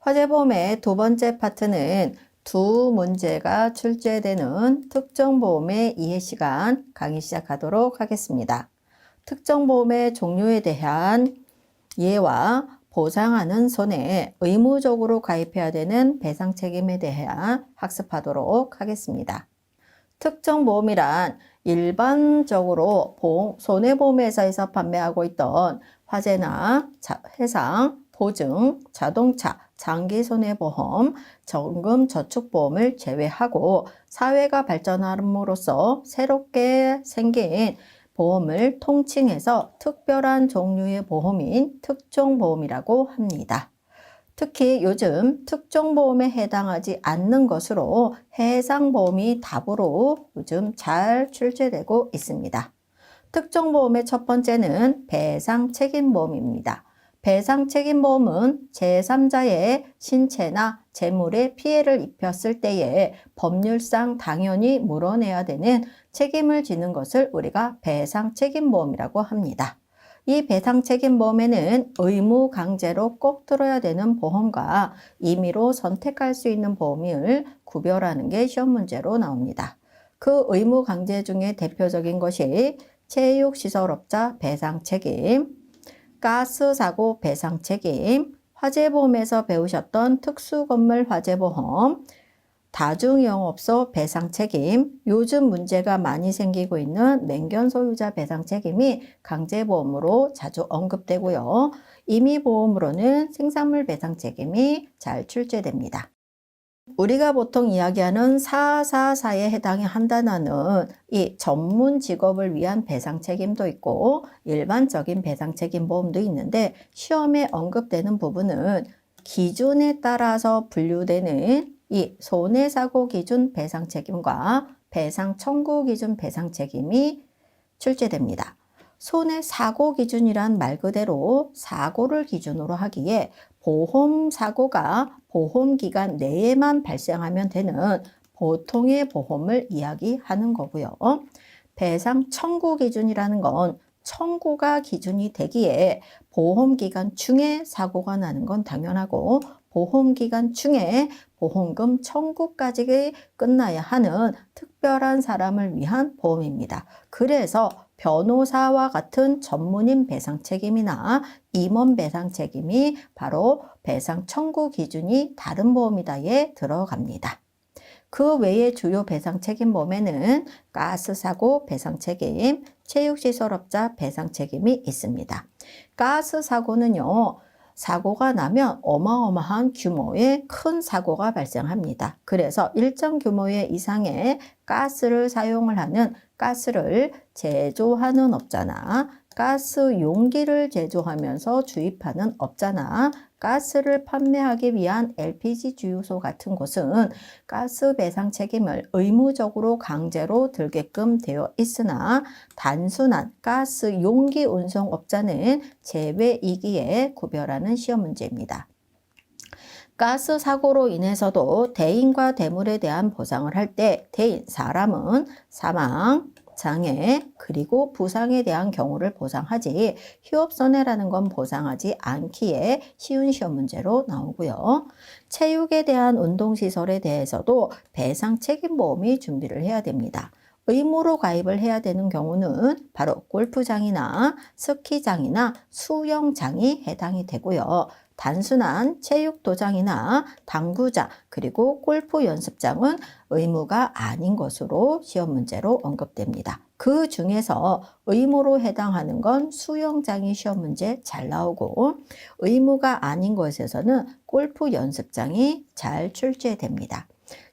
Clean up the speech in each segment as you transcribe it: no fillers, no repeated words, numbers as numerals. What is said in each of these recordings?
화재보험의 두 번째 파트는 두 문제가 출제되는 특정보험의 이해 시간 강의 시작하도록 하겠습니다. 특정보험의 종류에 대한 이해와 보상하는 손해, 의무적으로 가입해야 되는 배상 책임에 대한 학습하도록 하겠습니다. 특정보험이란 일반적으로 손해보험회사에서 판매하고 있던 화재나 해상, 보증, 자동차, 장기손해보험, 정금저축보험을 제외하고 사회가 발전함으로써 새롭게 생긴 보험을 통칭해서 특별한 종류의 보험인 특정보험이라고 합니다. 특히 요즘 특정보험에 해당하지 않는 것으로 해상보험이 답으로 요즘 잘 출제되고 있습니다. 특정보험의 첫 번째는 배상책임보험입니다. 배상책임보험은 제3자의 신체나 재물에 피해를 입혔을 때에 법률상 당연히 물어내야 되는 책임을 지는 것을 우리가 배상책임보험이라고 합니다. 이 배상책임보험에는 의무 강제로 꼭 들어야 되는 보험과 임의로 선택할 수 있는 보험을 구별하는 게 시험 문제로 나옵니다. 그 의무 강제 중에 대표적인 것이 체육시설업자 배상책임, 가스사고 배상책임, 화재보험에서 배우셨던 특수건물 화재보험, 다중영업소 배상책임, 요즘 문제가 많이 생기고 있는 맹견 소유자 배상책임이 강제보험으로 자주 언급되고요. 임의보험으로는 생산물 배상책임이 잘 출제됩니다. 우리가 보통 이야기하는 444에 해당한다는 이 전문 직업을 위한 배상 책임도 있고 일반적인 배상 책임 보험도 있는데 시험에 언급되는 부분은 기준에 따라서 분류되는 이 손해사고 기준 배상 책임과 배상 청구 기준 배상 책임이 출제됩니다. 손해사고 기준이란 말 그대로 사고를 기준으로 하기에 보험사고가 보험기간 내에만 발생하면 되는 보통의 보험을 이야기하는 거고요. 배상 청구 기준이라는 건 청구가 기준이 되기에 보험기간 중에 사고가 나는 건 당연하고 보험기간 중에 보험금 청구까지 끝나야 하는 특별한 사람을 위한 보험입니다. 그래서 변호사와 같은 전문인 배상 책임이나 임원 배상 책임이 바로 배상 청구 기준이 다른 보험이다에 들어갑니다. 그 외에 주요 배상 책임 보험에는 가스사고 배상 책임, 체육시설업자 배상 책임이 있습니다. 가스사고는요, 사고가 나면 어마어마한 규모의 큰 사고가 발생합니다. 그래서 일정 규모의 이상의 가스를 사용을 하는 가스를 제조하는 업자나 가스 용기를 제조하면서 주입하는 업자나 가스를 판매하기 위한 LPG 주유소 같은 곳은 가스 배상 책임을 의무적으로 강제로 들게끔 되어 있으나 단순한 가스 용기 운송업자는 제외이기에 구별하는 시험 문제입니다. 가스 사고로 인해서도 대인과 대물에 대한 보상을 할 때 대인, 사람은 사망, 장애, 그리고 부상에 대한 경우를 보상하지 휴업손해라는 건 보상하지 않기에 쉬운 시험 문제로 나오고요. 체육에 대한 운동시설에 대해서도 배상 책임보험이 준비를 해야 됩니다. 의무로 가입을 해야 되는 경우는 바로 골프장이나 스키장이나 수영장이 해당이 되고요. 단순한 체육도장이나 당구장 그리고 골프 연습장은 의무가 아닌 것으로 시험 문제로 언급됩니다. 그 중에서 의무로 해당하는 건 수영장이 시험 문제 잘 나오고 의무가 아닌 것에서는 골프 연습장이 잘 출제됩니다.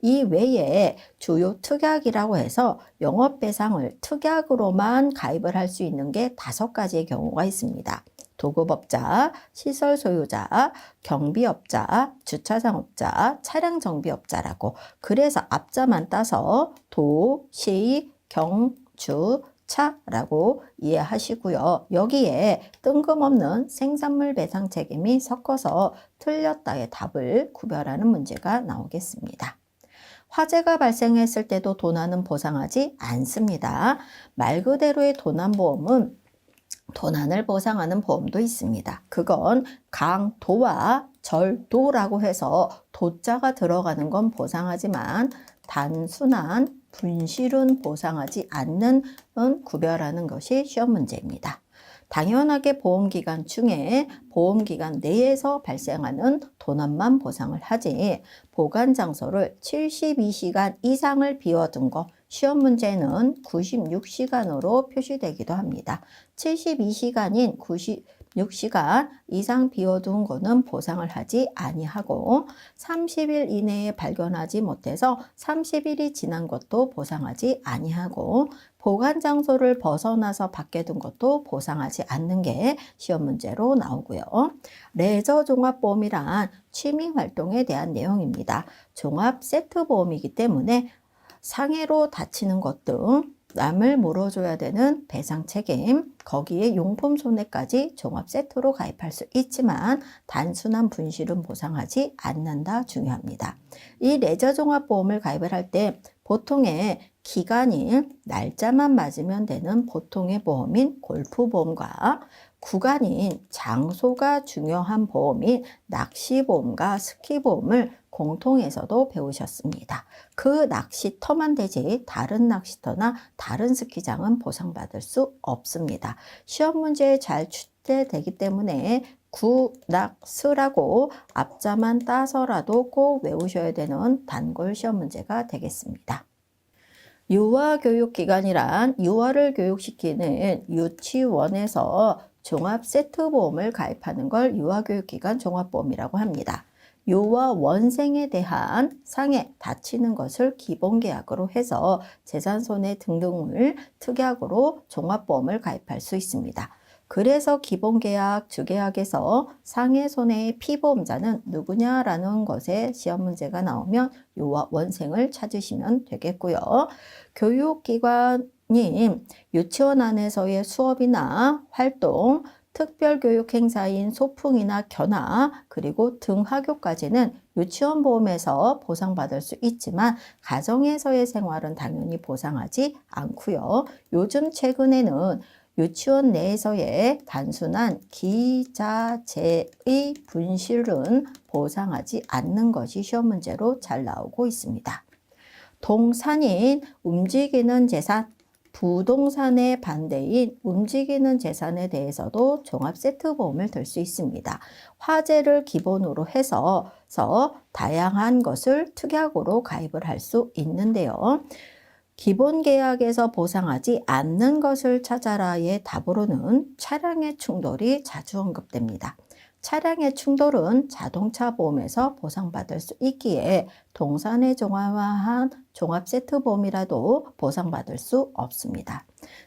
이 외에 주요 특약이라고 해서 영업배상을 특약으로만 가입을 할 수 있는 게 5가지의 경우가 있습니다. 도급업자, 시설소유자, 경비업자, 주차장업자, 차량정비업자라고 그래서 앞자만 따서 도, 시, 경, 주, 차라고 이해하시고요. 여기에 뜬금없는 생산물 배상 책임이 섞어서 틀렸다의 답을 구별하는 문제가 나오겠습니다. 화재가 발생했을 때도 도난은 보상하지 않습니다. 말 그대로의 도난보험은 도난을 보상하는 보험도 있습니다. 그건 강도와 절도라고 해서 도자가 들어가는 건 보상하지만 단순한 분실은 보상하지 않는 구별하는 것이 시험 문제입니다. 당연하게 보험기간 중에 보험기간 내에서 발생하는 도난만 보상을 하지 보관장소를 72시간 이상을 비워둔 거 시험 문제는 96시간으로 표시되기도 합니다. 72시간인 96시간 이상 비워둔 거는 보상을 하지 아니하고 30일 이내에 발견하지 못해서 30일이 지난 것도 보상하지 아니하고 보관 장소를 벗어나서 밖에 둔 것도 보상하지 않는 게 시험 문제로 나오고요. 레저 종합보험이란 취미 활동에 대한 내용입니다. 종합 세트 보험이기 때문에 상해로 다치는 것 등 남을 물어줘야 되는 배상 책임, 거기에 용품 손해까지 종합 세트로 가입할 수 있지만 단순한 분실은 보상하지 않는다 중요합니다. 이 레저 종합보험을 가입을 할 때 보통의 기간이 날짜만 맞으면 되는 보통의 보험인 골프보험과 구간인 장소가 중요한 보험인 낚시보험과 스키보험을 공통에서도 배우셨습니다. 그 낚시터만 되지 다른 낚시터나 다른 스키장은 보상받을 수 없습니다. 시험 문제에 잘 출제되기 때문에 구낙스라고 앞자만 따서라도 꼭 외우셔야 되는 단골 시험 문제가 되겠습니다. 유아교육기관이란 유아를 교육시키는 유치원에서 종합세트보험을 가입하는 걸 유아교육기관 종합보험이라고 합니다. 유아 원생에 대한 상해, 다치는 것을 기본계약으로 해서 재산손해 등등을 특약으로 종합보험을 가입할 수 있습니다. 그래서 기본계약, 주계약에서 상해 손해의 피보험자는 누구냐라는 것에 시험 문제가 나오면 유아 원생을 찾으시면 되겠고요. 교육기관인 유치원 안에서의 수업이나 활동, 특별교육 행사인 소풍이나 견학, 그리고 등하교까지는 유치원 보험에서 보상받을 수 있지만 가정에서의 생활은 당연히 보상하지 않고요. 요즘 최근에는 유치원 내에서의 단순한 기자재의 분실은 보상하지 않는 것이 시험 문제로 잘 나오고 있습니다. 동산인 움직이는 재산, 부동산의 반대인 움직이는 재산에 대해서도 종합세트보험을 들 수 있습니다. 화재를 기본으로 해서 다양한 것을 특약으로 가입을 할 수 있는데요. 기본계약에서 보상하지 않는 것을 찾아라의 답으로는 차량의 충돌이 자주 언급됩니다. 차량의 충돌은 자동차 보험에서 보상받을 수 있기에 동산에 종합한 종합세트보험이라도 보상받을 수 없습니다.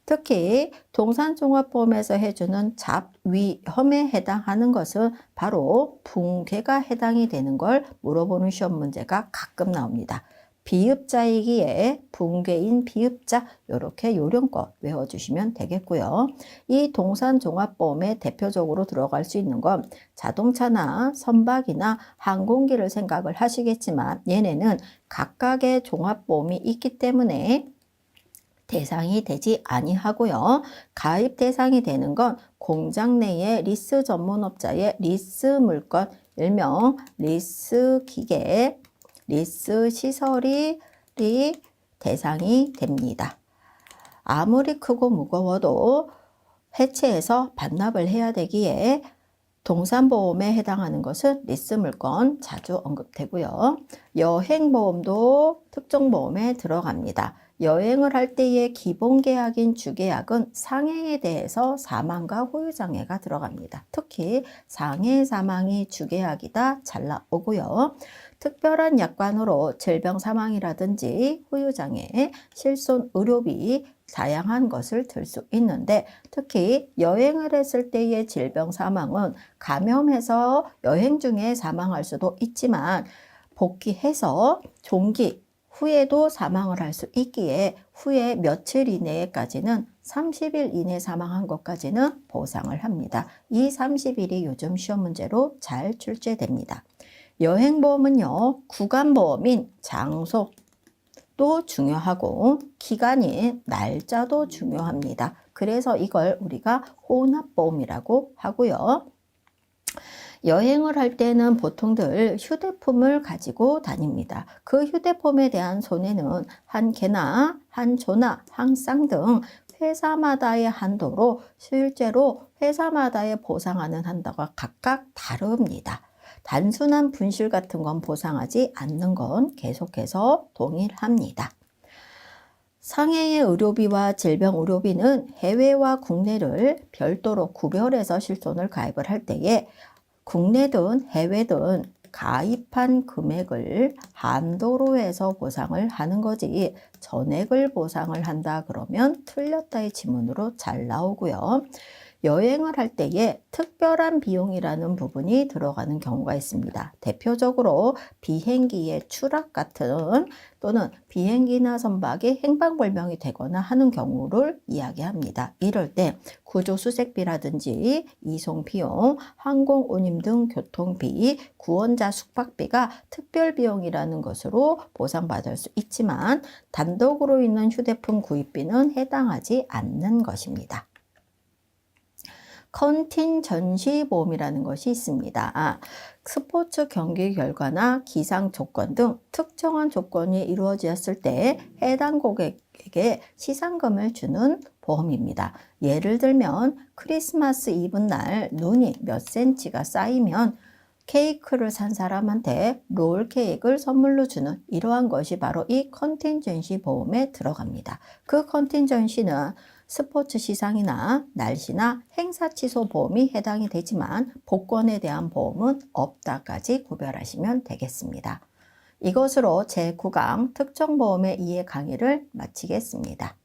특히 동산종합보험에서 해주는 잡위험에 해당하는 것은 바로 붕괴가 해당이 되는 걸 물어보는 시험 문제가 가끔 나옵니다. 비읍자이기에 붕괴인 비읍자 이렇게 요령껏 외워주시면 되겠고요. 이 동산종합보험에 대표적으로 들어갈 수 있는 건 자동차나 선박이나 항공기를 생각을 하시겠지만 얘네는 각각의 종합보험이 있기 때문에 대상이 되지 아니하고요. 가입 대상이 되는 건 공장 내의 리스 전문업자의 리스 물건, 일명 리스 기계, 리스 시설이 대상이 됩니다. 아무리 크고 무거워도 해체해서 반납을 해야 되기에 동산보험에 해당하는 것은 리스 물건 자주 언급되고요. 여행보험도 특정보험에 들어갑니다. 여행을 할 때의 기본계약인 주계약은 상해에 대해서 사망과 후유장애가 들어갑니다. 특히 상해 사망이 주계약이다 잘 나오고요. 특별한 약관으로 질병 사망이라든지 후유장애, 실손 의료비 다양한 것을 들 수 있는데 특히 여행을 했을 때의 질병 사망은 감염해서 여행 중에 사망할 수도 있지만 복귀해서 종기 후에도 사망을 할 수 있기에 후에 며칠 이내까지는 30일 이내 사망한 것까지는 보상을 합니다. 이 30일이 요즘 시험 문제로 잘 출제됩니다. 여행보험은요, 구간보험인 장소, 금액도 중요하고 기간이 날짜도 중요합니다. 그래서 이걸 우리가 혼합보험이라고 하고요. 여행을 할 때는 보통들 휴대폰을 가지고 다닙니다. 그 휴대폰에 대한 손해는 한 개나 한 조나 한 쌍 등 회사마다의 한도로 실제로 회사마다의 보상하는 한도가 각각 다릅니다. 단순한 분실 같은 건 보상하지 않는 건 계속해서 동일합니다. 상해의 의료비와 질병 의료비는 해외와 국내를 별도로 구별해서 실손을 가입을 할 때에 국내든 해외든 가입한 금액을 한도로 해서 보상을 하는 거지 전액을 보상을 한다 그러면 틀렸다의 지문으로 잘 나오고요. 여행을 할 때에 특별한 비용이라는 부분이 들어가는 경우가 있습니다. 대표적으로 비행기의 추락 같은 또는 비행기나 선박이 행방불명이 되거나 하는 경우를 이야기합니다. 이럴 때 구조수색비라든지 이송비용, 항공운임 등 교통비, 구원자 숙박비가 특별비용이라는 것으로 보상받을 수 있지만 단독으로 있는 휴대폰 구입비는 해당하지 않는 것입니다. 컨틴전시 보험이라는 것이 있습니다. 스포츠 경기 결과나 기상 조건 등 특정한 조건이 이루어졌을 때 해당 고객에게 시상금을 주는 보험입니다. 예를 들면 크리스마스 이브날 눈이 몇 센치가 쌓이면 케이크를 산 사람한테 롤 케이크를 선물로 주는 이러한 것이 바로 이 컨틴전시 보험에 들어갑니다. 그 컨틴전시는 스포츠 시상이나 날씨나 행사 취소 보험이 해당이 되지만 복권에 대한 보험은 없다까지 구별하시면 되겠습니다. 이것으로 제9강 특정보험의 이해 강의를 마치겠습니다.